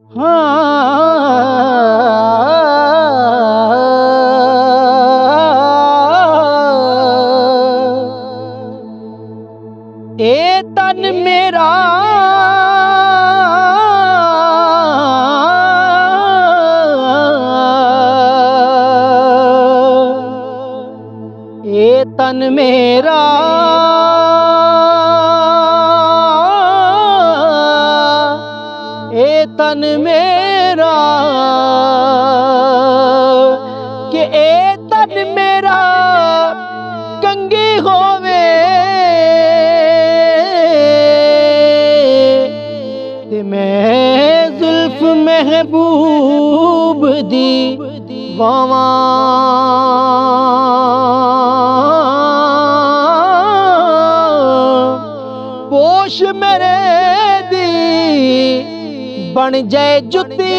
ए तन मेरा ए तन मेरा ए तन मेरा कि ए तन मेरा कंगी होवे ते मैं जुल्फ महबूब दी वावां पोश मेरे दी बन जाए जुत्ती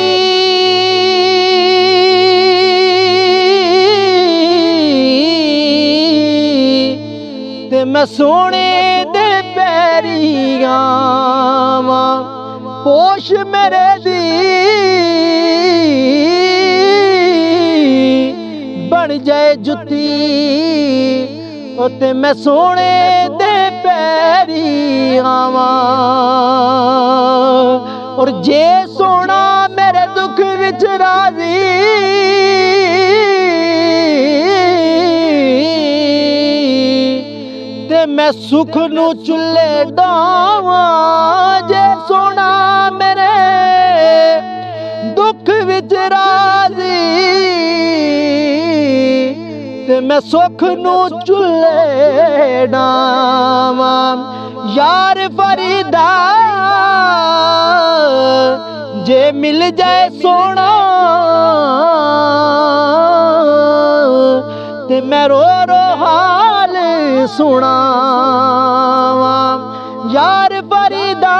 ते मैं सोने दे पैरी आवां पोश मेरे दी बन जाए जुत्ती ते मैं सोने दे पैरी आवां और जे सोना मेरे दुख विच राजी ते मैं सुख नू चुल्ले डावां जे सोना मेरे दुख विच राजी ते मैं सुख नू चुल्ले डावां यार फरीदा जे मिल जाए सोना ते मैं रो रो हाल सुनावां यार फरीदा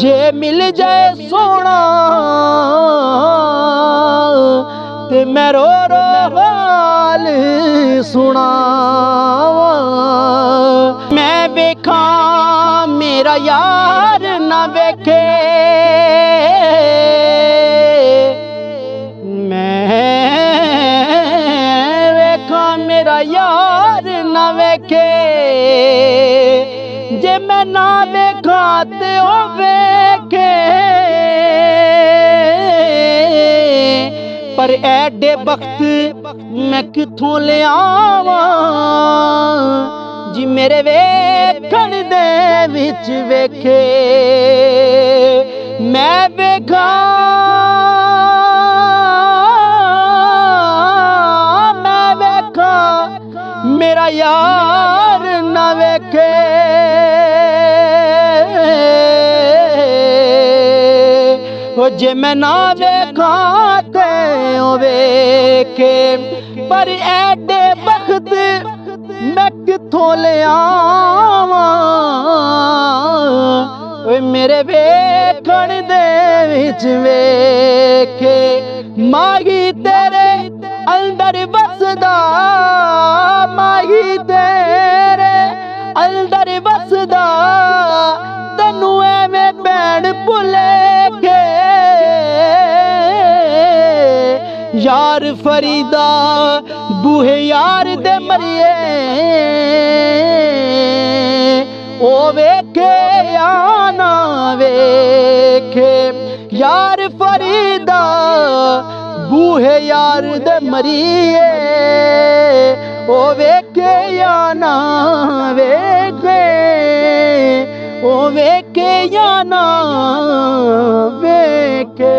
जे मिल जाए सोना ते मैं रो रो हाल सुनावां मैं वेखा मेरा यार ना वेखे मैं वेखा मेरा यार ना वेखे जे मैं ना वेखा ते ओ वेखे पर एडे वक्त मैं किथों ले आवां जी मेरे वेखण दे विच वेखे मैं वेखा मेरा यार ना वेखे ओ जे मैं ना वेखा ते ओ वेखे पर एडे वक्त मैं किथों ले आवां ओए मेरे वेखण दे विच वेखे माही तेरे अंदर बसदा माही तेरे अंदर बसदा तैनू एवें भैन भुलेखे यार फरीदा बूहे यार दे मरिए ओ वेखे या ना वेखे यार फरीदा बूहे यार दे मरिए ओ वेखे या ना वेखे ओ वेखे या ना वेखे।